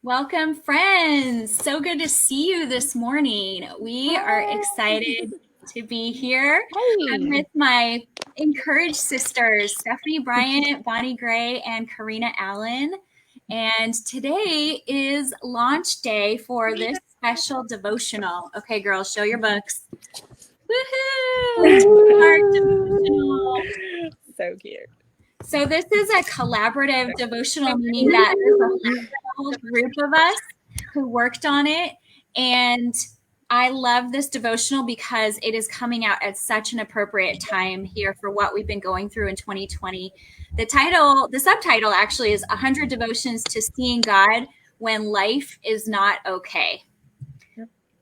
Welcome, friends. So good to see you this morning. We are excited to be here. I'm Hey. with my Encourage sisters, Stephanie Bryant, Bonnie Gray, and Karina Allen. And today is launch day for this special devotional. Okay, girls, show your books. Woohoo! Our devotional. So cute. So this is a collaborative devotional, meaning that there's a whole group of us who worked on it. And I love this devotional because it is coming out at such an appropriate time here for what we've been going through in 2020. The subtitle actually is 100 Devotions to Seeing God When Life is Not Okay.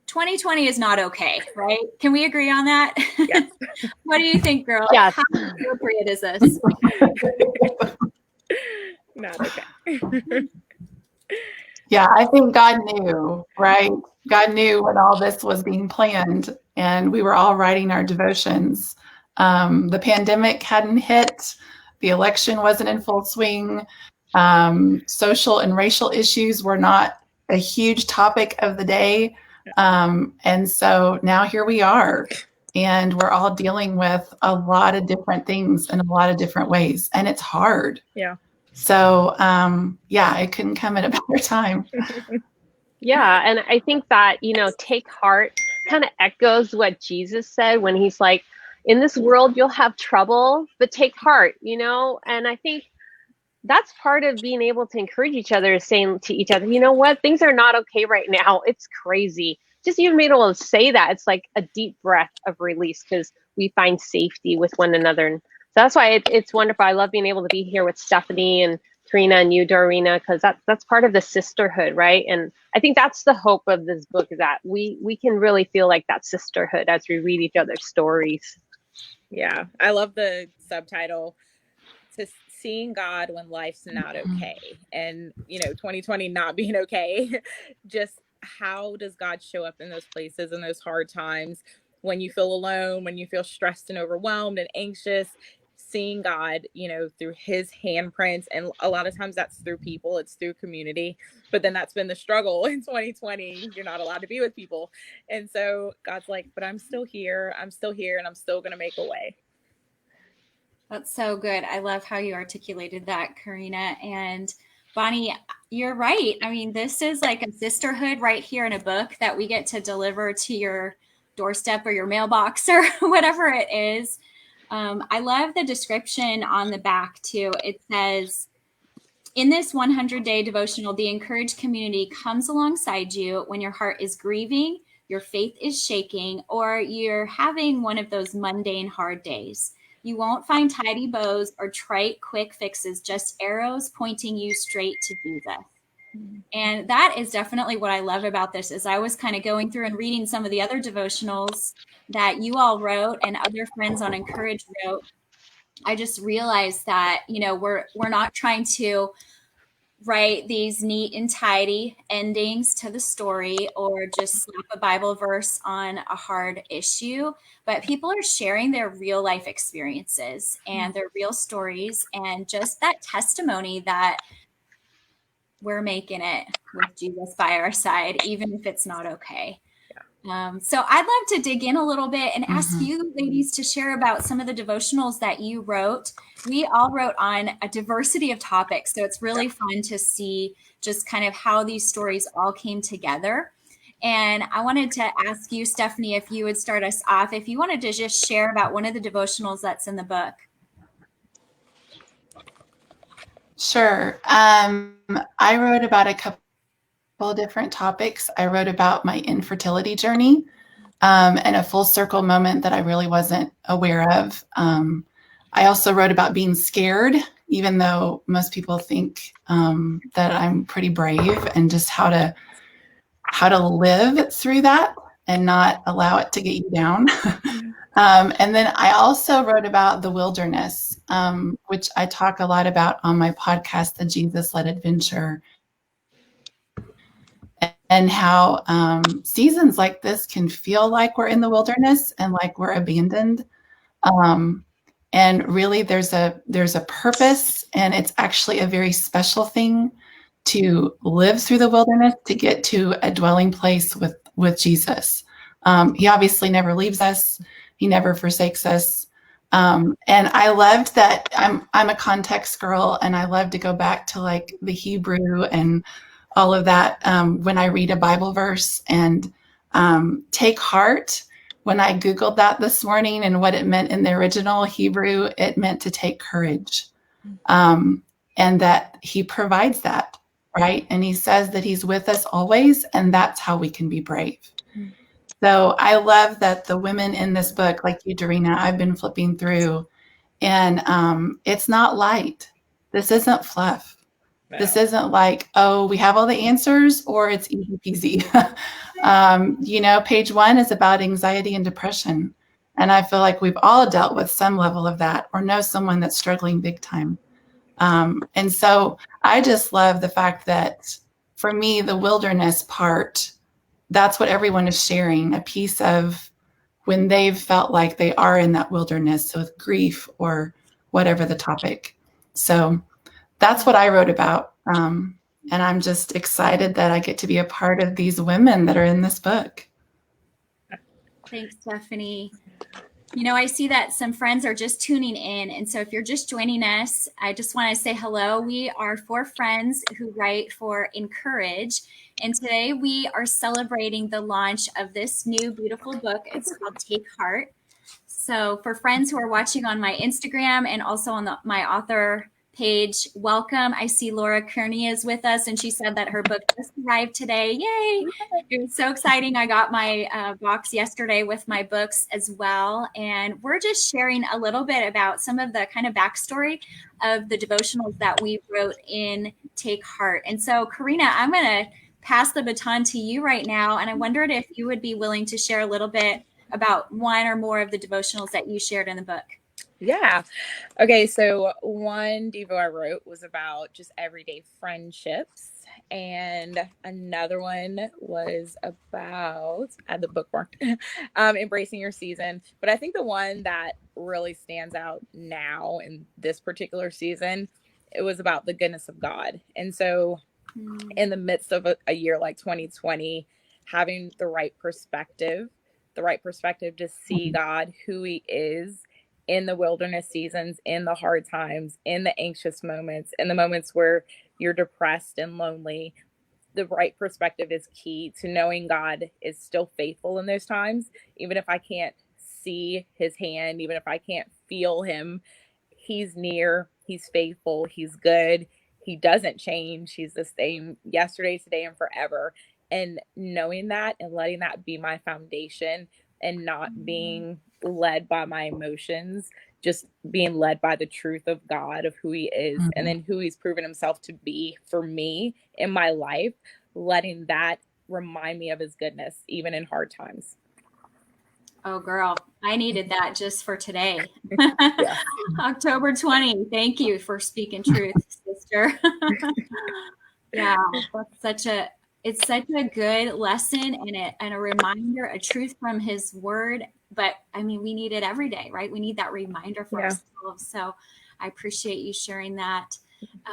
2020 is not okay, right? Can we agree on that? Yes. What do you think, girl? Yes. How appropriate is this? Not okay. Yeah, I think God knew, right? God knew when all this was being planned, and we were all writing our devotions. The pandemic hadn't hit, the election wasn't in full swing, social and racial issues were not a huge topic of the day. And so now here we are, and we're all dealing with a lot of different things in a lot of different ways, and it's hard. Yeah. So, yeah, it couldn't come at a better time. Yeah. And I think that, take heart kind of echoes what Jesus said when he's like, in this world, you'll have trouble, but take heart, And I think that's part of being able to encourage each other, is saying to each other, you know what, things are not okay right now. It's crazy. Just even being able to say that, it's like a deep breath of release because we find safety with one another. And so that's why it's wonderful. I love being able to be here with Stephanie and Karina and you, Dorina, because that's part of the sisterhood, right? And I think that's the hope of this book, is that we can really feel like that sisterhood as we read each other's stories. Yeah. I love the subtitle, to seeing God when life's not okay. And, 2020 not being okay. Just how does God show up in those places, in those hard times, when you feel alone, when you feel stressed and overwhelmed and anxious? Seeing God, through his handprints. And a lot of times that's through people, it's through community. But then that's been the struggle in 2020. You're not allowed to be with people. And so God's like, but I'm still here. I'm still here, and I'm still going to make a way. That's so good. I love how you articulated that, Karina. And Bonnie, you're right. I mean, this is like a sisterhood right here in a book that we get to deliver to your doorstep or your mailbox or whatever it is. I love the description on the back too. It says, in this 100-day devotional, the Encourage community comes alongside you when your heart is grieving, your faith is shaking, or you're having one of those mundane hard days. You won't find tidy bows or trite quick fixes, just arrows pointing you straight to Jesus. And that is definitely what I love about this. As I was kind of going through and reading some of the other devotionals that you all wrote and other friends on Encourage wrote, I just realized that, we're not trying to write these neat and tidy endings to the story or just slap a Bible verse on a hard issue, but people are sharing their real life experiences and their real stories and just that testimony that we're making it with Jesus by our side, even if it's not okay. So I'd love to dig in a little bit and ask you ladies to share about some of the devotionals that you wrote. We all wrote on a diversity of topics, so it's really fun to see just kind of how these stories all came together. And I wanted to ask you, Stephanie, if you would start us off, if you wanted to just share about one of the devotionals that's in the book. Sure. I wrote about a couple different topics. I wrote about my infertility journey and a full circle moment that I really wasn't aware of. I also wrote about being scared, even though most people think that I'm pretty brave, and just how to live through that and not allow it to get you down. And then I also wrote about the wilderness, which I talk a lot about on my podcast, The Jesus-Led Adventure, and how seasons like this can feel like we're in the wilderness and like we're abandoned. And really there's a purpose, and it's actually a very special thing to live through the wilderness to get to a dwelling place with Jesus. He obviously never leaves us. He never forsakes us. And I loved that I'm a context girl, and I love to go back to like the Hebrew and all of that when I read a Bible verse. And take heart. When I Googled that this morning and what it meant in the original Hebrew, it meant to take courage. And that he provides that, right? And he says that he's with us always, and that's how we can be brave. So I love that the women in this book, like you, Dorina, I've been flipping through, and it's not light. This isn't fluff. No. This isn't like, oh, we have all the answers, or it's easy peasy. Page 1 is about anxiety and depression. And I feel like we've all dealt with some level of that or know someone that's struggling big time. And so I just love the fact that for me, the wilderness part, that's what everyone is sharing, a piece of when they've felt like they are in that wilderness with grief or whatever the topic. So that's what I wrote about. And I'm just excited that I get to be a part of these women that are in this book. Thanks, Stephanie. I see that some friends are just tuning in. And so if you're just joining us, I just want to say hello. We are 4 friends who write for Encourage. And today we are celebrating the launch of this new beautiful book. It's called Take Heart. So for friends who are watching on my Instagram and also on my author page, welcome. I see Laura Kearney is with us, and she said that her book just arrived today. Yay! It was so exciting. I got my box yesterday with my books as well, and we're just sharing a little bit about some of the kind of backstory of the devotionals that we wrote in Take Heart. And so, Karina, I'm going to pass the baton to you right now, and I wondered if you would be willing to share a little bit about one or more of the devotionals that you shared in the book. Yeah. Okay. So one Devo I wrote was about just everyday friendships. And another one was about, add the bookmark, embracing your season. But I think the one that really stands out now in this particular season, it was about the goodness of God. And so in the midst of a year like 2020, having the right perspective to see God, who he is, in the wilderness seasons, in the hard times, in the anxious moments, in the moments where you're depressed and lonely. The right perspective is key to knowing God is still faithful in those times. Even if I can't see his hand, even if I can't feel him, he's near, he's faithful, he's good. He doesn't change. He's the same yesterday, today, and forever. And knowing that and letting that be my foundation and not being led by my emotions, just being led by the truth of God, of who he is, and then who he's proven himself to be for me in my life, letting that remind me of his goodness, even in hard times. Oh, girl, I needed that just for today. October 20. Thank you for speaking truth, sister. Yeah, it's such a good lesson and a reminder, a truth from his word. But I mean, we need it every day, right? We need that reminder for ourselves. So I appreciate you sharing that.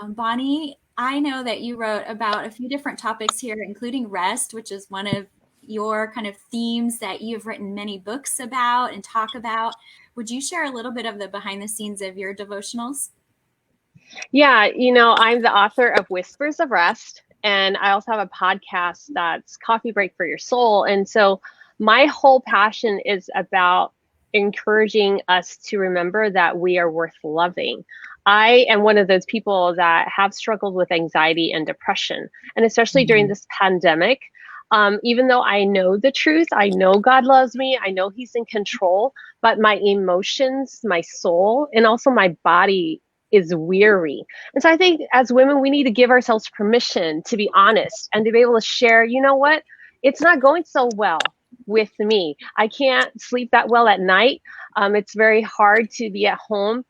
Bonnie, I know that you wrote about a few different topics here, including rest, which is one of your kind of themes that you've written many books about and talk about. Would you share a little bit of the behind the scenes of your devotionals? Yeah, I'm the author of Whispers of Rest, and I also have a podcast that's Coffee Break for Your Soul. And so my whole passion is about encouraging us to remember that we are worth loving. I am one of those people that have struggled with anxiety and depression, and especially during this pandemic. Even though I know the truth, I know God loves me, I know he's in control, but my emotions, my soul, and also my body is weary. And so I think as women, we need to give ourselves permission to be honest and to be able to share, you know what, it's not going so well with me. I can't sleep that well at night. It's very hard to be at home,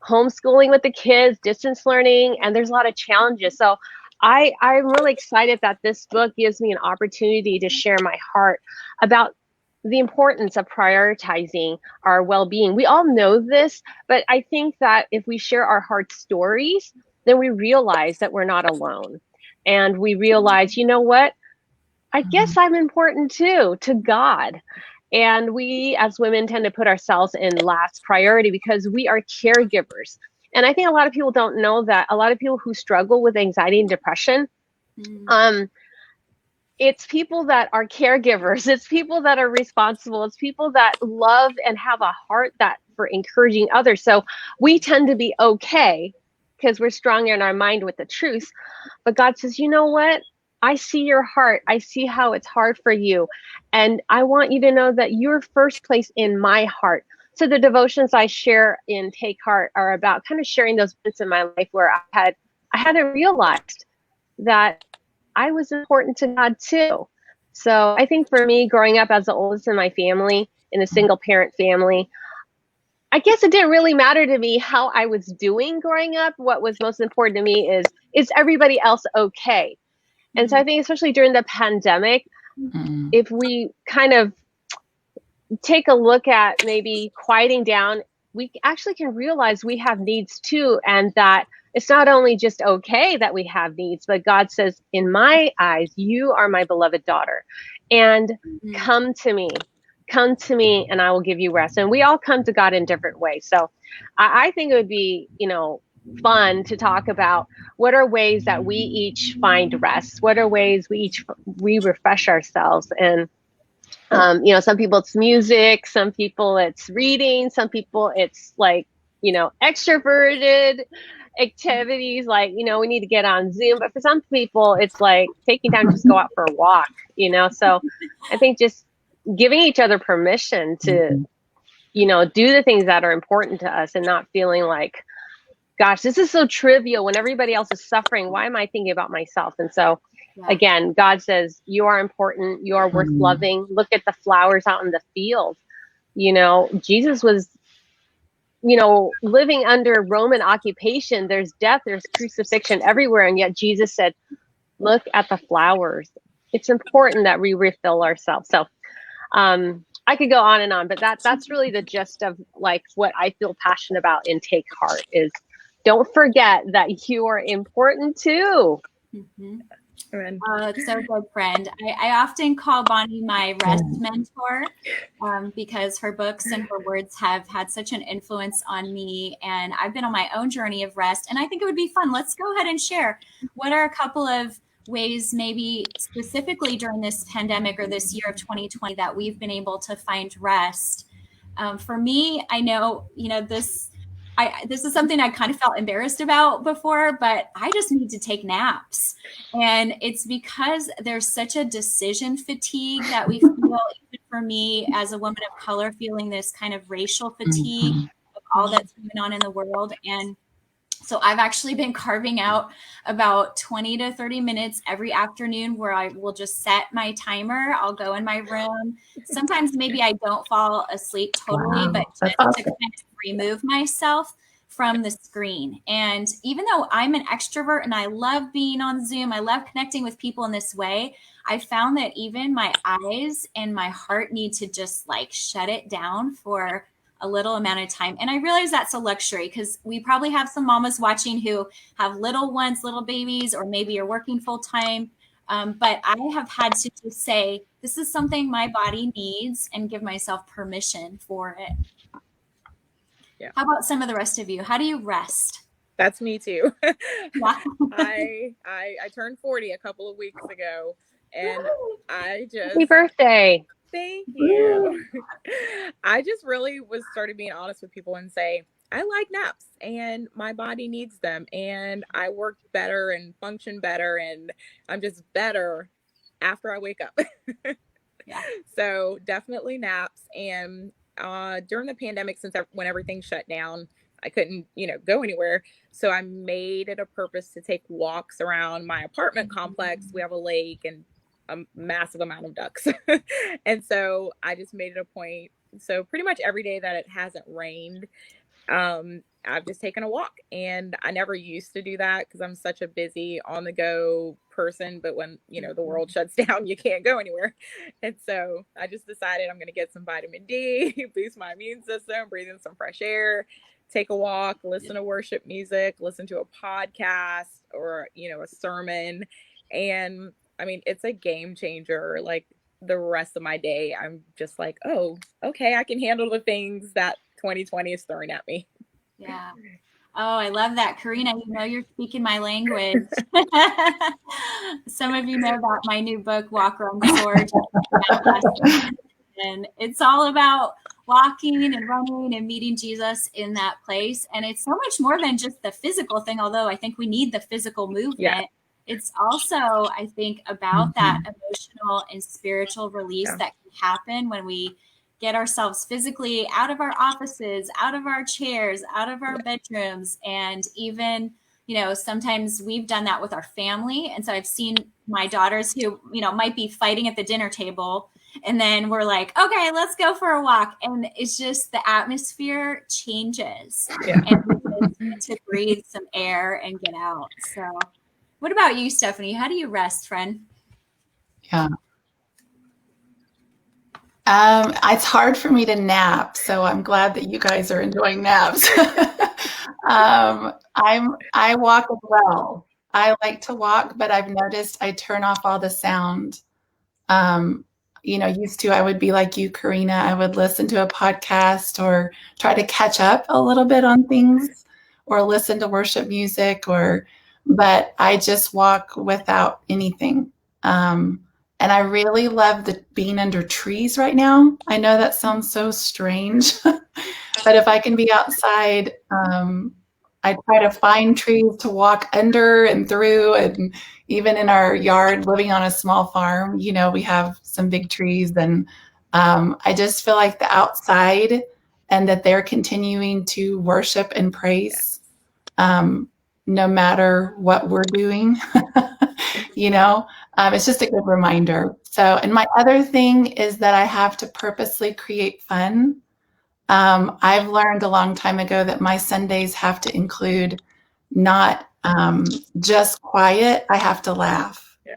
homeschooling with the kids, distance learning, and there's a lot of challenges. So I'm really excited that this book gives me an opportunity to share my heart about the importance of prioritizing our well-being. We all know this, but I think that if we share our hard stories, then we realize that we're not alone. And we realize, you know what? I guess I'm important too to God. And we as women tend to put ourselves in last priority because we are caregivers. And I think a lot of people don't know that a lot of people who struggle with anxiety and depression, Mm. it's people that are caregivers. It's people that are responsible. It's people that love and have a heart that for encouraging others. So we tend to be okay because we're strong in our mind with the truth. But God says, you know what? I see your heart. I see how it's hard for you. And I want you to know that you're first place in my heart. So the devotions I share in Take Heart are about kind of sharing those bits in my life where I hadn't realized that I was important to God too. So I think for me, growing up as the oldest in my family, in a single parent family, I guess it didn't really matter to me how I was doing growing up. What was most important to me is everybody else okay? And so I think especially during the pandemic, if we kind of take a look at maybe quieting down, we actually can realize we have needs too, and that it's not only just okay that we have needs, but God says, in my eyes, you are my beloved daughter, and come to me, and I will give you rest. And we all come to God in different ways. So I think it would be, fun to talk about what are ways that we each find rest, what are ways we refresh ourselves. And some people it's music, some people it's reading, some people it's like, extroverted activities like, we need to get on Zoom. But for some people, it's like taking time to just go out for a walk, So I think just giving each other permission to, do the things that are important to us and not feeling like, gosh, this is so trivial when everybody else is suffering. Why am I thinking about myself? And so again, God says, you are important. You are worth loving. Look at the flowers out in the field. Jesus was, living under Roman occupation. There's death, there's crucifixion everywhere. And yet Jesus said, look at the flowers. It's important that we refill ourselves. So I could go on, but that's really the gist of like what I feel passionate about in Take Heart is don't forget that you are important too. Mm-hmm. It's so good, friend. I often call Bonnie my rest mentor because her books and her words have had such an influence on me. And I've been on my own journey of rest. And I think it would be fun. Let's go ahead and share what are a couple of ways, maybe specifically during this pandemic or this year of 2020, that we've been able to find rest. For me, I know, this is something I kind of felt embarrassed about before, but I just need to take naps. And it's because there's such a decision fatigue that we feel, even for me as a woman of color, feeling this kind of racial fatigue of all that's going on in the world. And so I've actually been carving out about 20 to 30 minutes every afternoon where I will just set my timer. I'll go in my room. Sometimes maybe I don't fall asleep totally, but just to kind of remove myself from the screen. And even though I'm an extrovert and I love being on Zoom, I love connecting with people in this way, I found that even my eyes and my heart need to just like shut it down for a little amount of time. And I realize that's a luxury because we probably have some mamas watching who have little ones, little babies, or maybe you're working full time. But I have had to just say, this is something my body needs and give myself permission for it. Yeah. How about some of the rest of you? How do you rest? That's me too. Yeah. I turned 40 a couple of weeks ago and I just Happy birthday. Thank you. I just really started being honest with people and say, I like naps and my body needs them and I work better and function better and I'm just better after I wake up. Yeah. So definitely naps. And during the pandemic, when everything shut down, I couldn't, go anywhere. So I made it a purpose to take walks around my apartment complex. We have a lake and a massive amount of ducks. And so I just made it a point. So pretty much every day that it hasn't rained, I've just taken a walk. And I never used to do that because I'm such a busy on the go person. But when, the world shuts down, you can't go anywhere. And so I just decided I'm going to get some vitamin D, boost my immune system, breathe in some fresh air, take a walk, listen to worship music, listen to a podcast or, a sermon. And I mean, it's a game changer. Like the rest of my day, I'm just like, oh, okay, I can handle the things that 2020 is throwing at me. Yeah. Oh, I love that. Karina, you're speaking my language. Some of you know about my new book, Walk, Run, Soar. And it's all about walking and running and meeting Jesus in that place. And it's so much more than just the physical thing, although I think we need the physical movement. Yeah. It's also, I think, about that emotional and spiritual release that can happen when we get ourselves physically out of our offices, out of our chairs, out of our bedrooms. And even, sometimes we've done that with our family. And so I've seen my daughters who, might be fighting at the dinner table. And then we're like, okay, let's go for a walk. And it's just the atmosphere changes. Yeah. And we get to breathe some air and get out. So what about you, Stephanie? How do you rest, friend? Yeah. It's hard for me to nap, so I'm glad that you guys are enjoying naps. I walk as well. I like to walk, but I've noticed I turn off all the sound. Used to, I would be like you, Karina. I would listen to a podcast or try to catch up a little bit on things or listen to worship music but I just walk without anything. And I really love being under trees right now. I know that sounds so strange, but if I can be outside, I try to find trees to walk under and through. And even in our yard, living on a small farm, we have some big trees. And I just feel like the outside and that they're continuing to worship and praise, no matter what we're doing. It's just a good reminder. So, and my other thing is that I have to purposely create fun. I've learned a long time ago that my Sundays have to include not just quiet. I have to laugh. Yeah.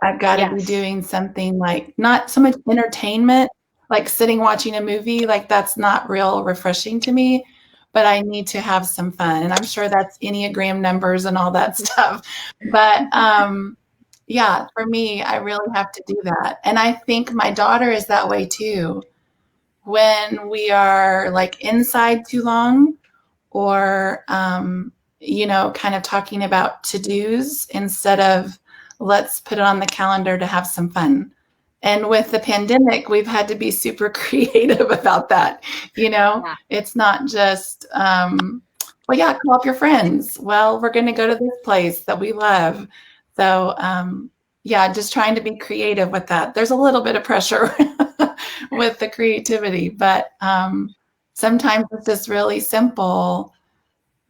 I've got to be doing something like not so much entertainment, like sitting watching a movie. Like that's not real refreshing to me, but I need to have some fun. And I'm sure that's Enneagram numbers and all that stuff. But yeah, for me, I really have to do that. And I think my daughter is that way too. When we are like inside too long or, kind of talking about to-dos instead of let's put it on the calendar to have some fun. And with the pandemic, we've had to be super creative about that. It's not just, call up your friends. Well, we're going to go to this place that we love. So, just trying to be creative with that. There's a little bit of pressure with the creativity, but sometimes it's just really simple.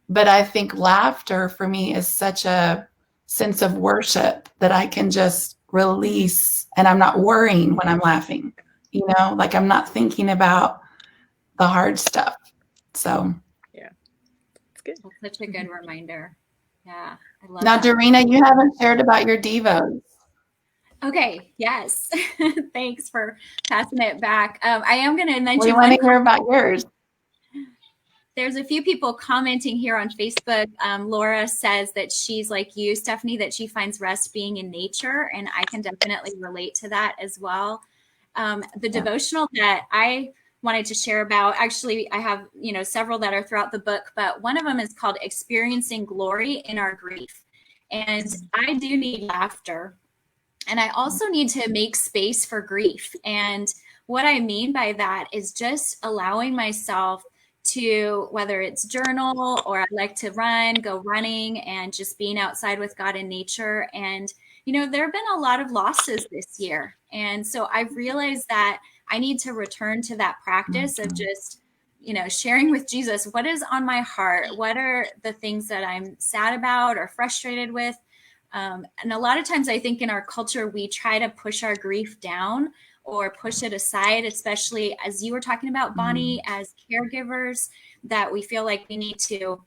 But I think laughter for me is such a sense of worship that I can just release, and I'm not worrying when I'm laughing, like I'm not thinking about the hard stuff. So, yeah, it's good. That's such a good reminder. Yeah, I love now, that. Dorina, you haven't shared about your devos. Okay, yes. Thanks for passing it back. I am going to mention. We want to hear about yours. There's a few people commenting here on Facebook. Laura says that she's like you, Stephanie, that she finds rest being in nature, and I can definitely relate to that as well. The devotional that I wanted to share about, actually, I have several that are throughout the book, but one of them is called Experiencing Glory in Our Grief. And I do need laughter. And I also need to make space for grief. And what I mean by that is just allowing myself to, whether it's journal or I like to go running and just being outside with God in nature. And, there have been a lot of losses this year. And so I've realized that I need to return to that practice of just, sharing with Jesus, what is on my heart? What are the things that I'm sad about or frustrated with? And a lot of times I think in our culture, we try to push our grief down or push it aside, especially as you were talking about, Bonnie, as caregivers, that we feel like we need to,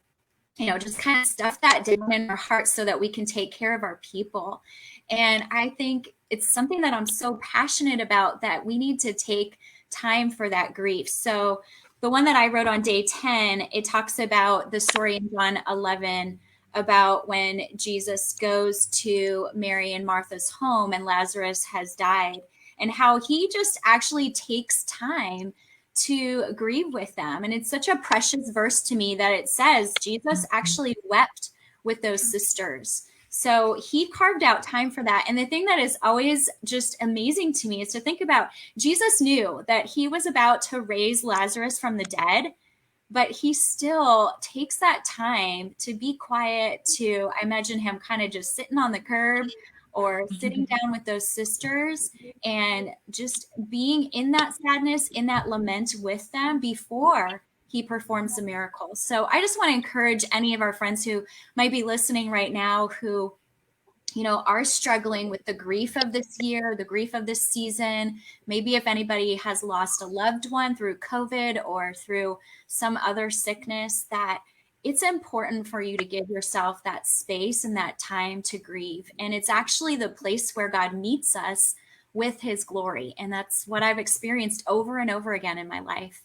just kind of stuff that down in our hearts so that we can take care of our people. And I think it's something that I'm so passionate about, that we need to take time for that grief. So the one that I wrote on day 10, it talks about the story in John 11 about when Jesus goes to Mary and Martha's home and Lazarus has died, and how he just actually takes time to grieve with them. And it's such a precious verse to me that it says Jesus actually wept with those sisters. So he carved out time for that. And the thing that is always just amazing to me is to think about Jesus knew that he was about to raise Lazarus from the dead, but he still takes that time to be quiet, to, I imagine him kind of just sitting on the curb or sitting down with those sisters and just being in that sadness, in that lament with them before he performs the miracles. So I just want to encourage any of our friends who might be listening right now who are struggling with the grief of this year, the grief of this season. Maybe if anybody has lost a loved one through COVID or through some other sickness, that it's important for you to give yourself that space and that time to grieve. And it's actually the place where God meets us with his glory. And that's what I've experienced over and over again in my life.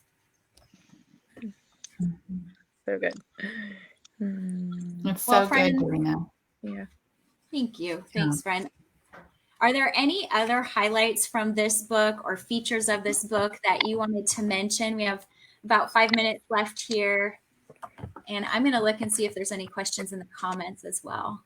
So good. It's so friend, good, Dorina. Yeah. Thank you. Thanks, friend. Are there any other highlights from this book or features of this book that you wanted to mention? We have about 5 minutes left here, and I'm going to look and see if there's any questions in the comments as well.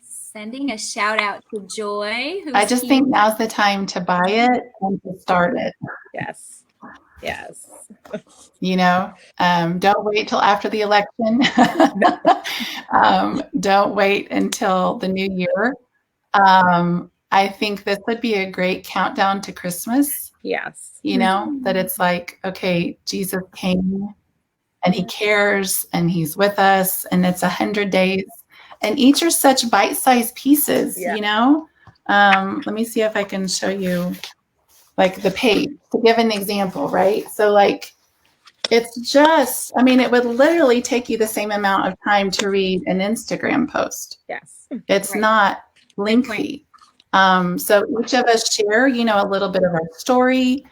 Sending a shout out to Joy. I just think now's the time to buy it and to start it. Yes. Yes. Don't wait till after the election. Don't wait until the new year. I think this would be a great countdown to Christmas. Yes. That it's like, okay, Jesus came and he cares and he's with us, and it's 100 days, and each are such bite-sized pieces, Let me see if I can show you like the page to give an example, right? So like, it's just, it would literally take you the same amount of time to read an Instagram post. Yes. It's not lengthy. So each of us share, a little bit of our story.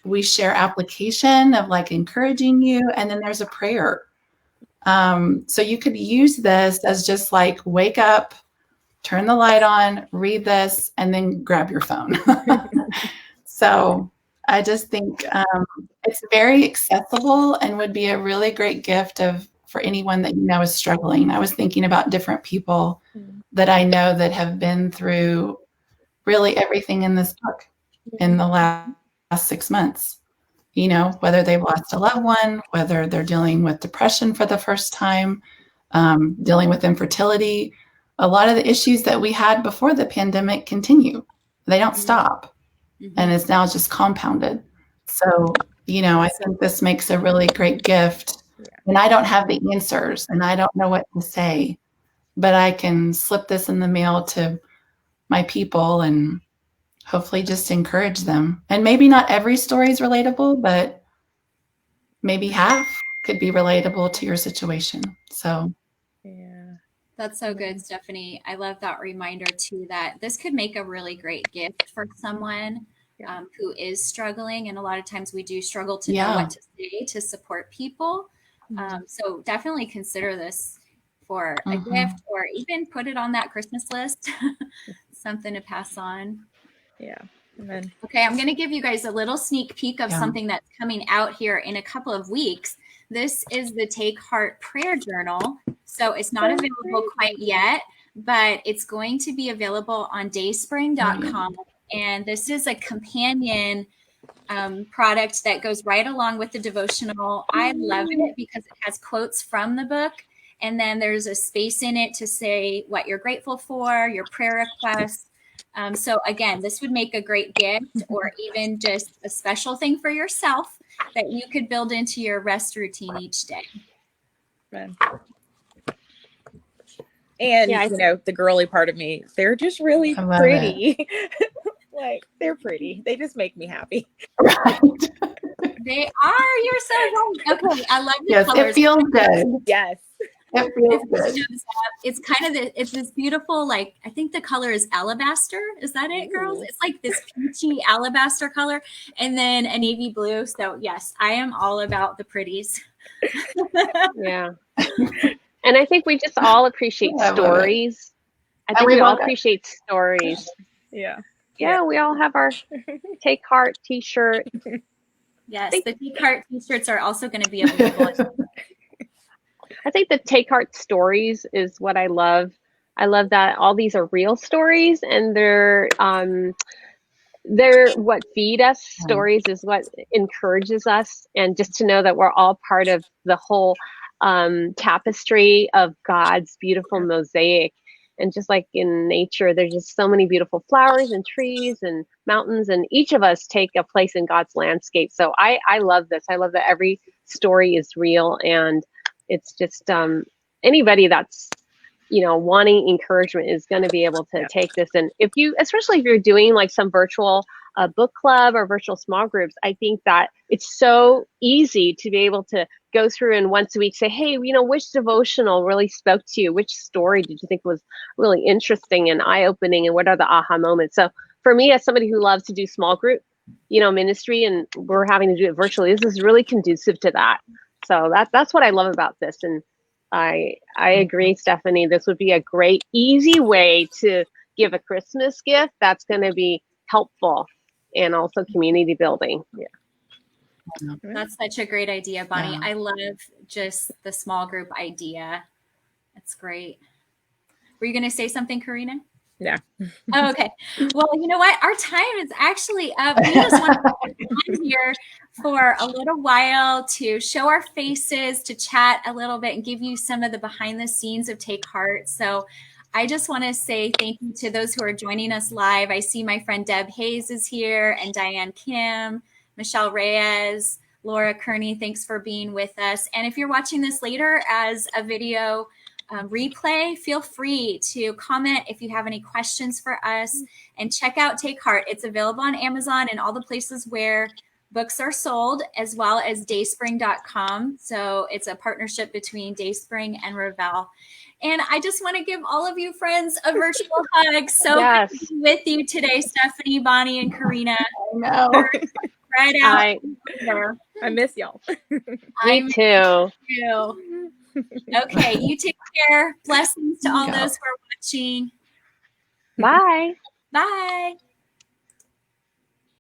We share application of like encouraging you. And then there's a prayer. So you could use this as just like, wake up, turn the light on, read this, and then grab your phone. So I just think it's very accessible and would be a really great gift for anyone that is struggling. I was thinking about different people that I know that have been through really everything in this book in the last 6 months. Whether they've lost a loved one, whether they're dealing with depression for the first time, dealing with infertility. A lot of the issues that we had before the pandemic continue. They don't stop. And it's now just compounded. So, I think this makes a really great gift. And I don't have the answers and I don't know what to say, but I can slip this in the mail to my people and hopefully just encourage them. And maybe not every story is relatable, but maybe half could be relatable to your situation. So, That's so good, Stephanie. I love that reminder too, that this could make a really great gift for someone who is struggling. And a lot of times we do struggle to know what to say to support people. So definitely consider this for a gift, or even put it on that Christmas list, something to pass on. Yeah. Amen. Okay, I'm going to give you guys a little sneak peek of something that's coming out here in a couple of weeks. This is the Take Heart Prayer Journal. So it's not available quite yet, but it's going to be available on dayspring.com. And this is a companion product that goes right along with the devotional. I love it because it has quotes from the book. And then there's a space in it to say what you're grateful for, your prayer requests. So again, this would make a great gift, or even just a special thing for yourself that you could build into your rest routine each day. And the girly part of me, they're just really pretty. Like, they're pretty. They just make me happy. Right. They are. You're so right. Okay, I love the colors. It feels good. Yes. It feels It good. shows up. It's kind of it's this beautiful, like, I think the color is alabaster. Is that it, girls? Ooh. It's like this peachy alabaster color, and then a navy blue. So yes, I am all about the pretties. Yeah. And I think we just all appreciate I love it. stories. I And think we we all love it. appreciate stories. Yeah. Yeah, we all have our Take Heart t-shirt. Yes, the Take Heart t-shirts are also going to be available. I think the Take Heart stories is what I love. I love that all these are real stories, and they're what feed us. Stories is what encourages us, and just to know that we're all part of the whole tapestry of God's beautiful mosaic. And just like in nature, there's just so many beautiful flowers and trees and mountains, and each of us take a place in God's landscape. So I love this. I love that every story is real, and it's just anybody that's wanting encouragement is going to be able to take this. And if you, especially if you're doing like some virtual book club or virtual small groups, I think that it's so easy to be able to go through and once a week say, hey, which devotional really spoke to you? Which story did you think was really interesting and eye-opening? And what are the aha moments? So for me, as somebody who loves to do small group, ministry, and we're having to do it virtually, this is really conducive to that. So that's what I love about this. And I agree, Stephanie. This would be a great, easy way to give a Christmas gift that's going to be helpful and also community building. Yeah. That's such a great idea, Bonnie. Yeah. I love just the small group idea. It's great. Were you going to say something, Karina? Yeah. Oh, okay. Well, you know what? Our time is actually up. We just want to be on here for a little while to show our faces, to chat a little bit, and give you some of the behind the scenes of Take Heart. So I just want to say thank you to those who are joining us live. I see my friend Deb Hayes is here, and Diane Kim, Michelle Reyes, Laura Kearney. Thanks for being with us. And if you're watching this later as a video replay, feel free to comment if you have any questions for us, and check out Take Heart. It's available on Amazon and all the places where books are sold, as well as dayspring.com. So it's a partnership between Dayspring and Revell. And I just want to give all of you friends a virtual hug. So Yes. good to be with you today, Stephanie, Bonnie, and Karina. I know. Right out. I miss y'all. Me too. Okay, you take care. Blessings to all Yeah. those who are watching. Bye. Bye.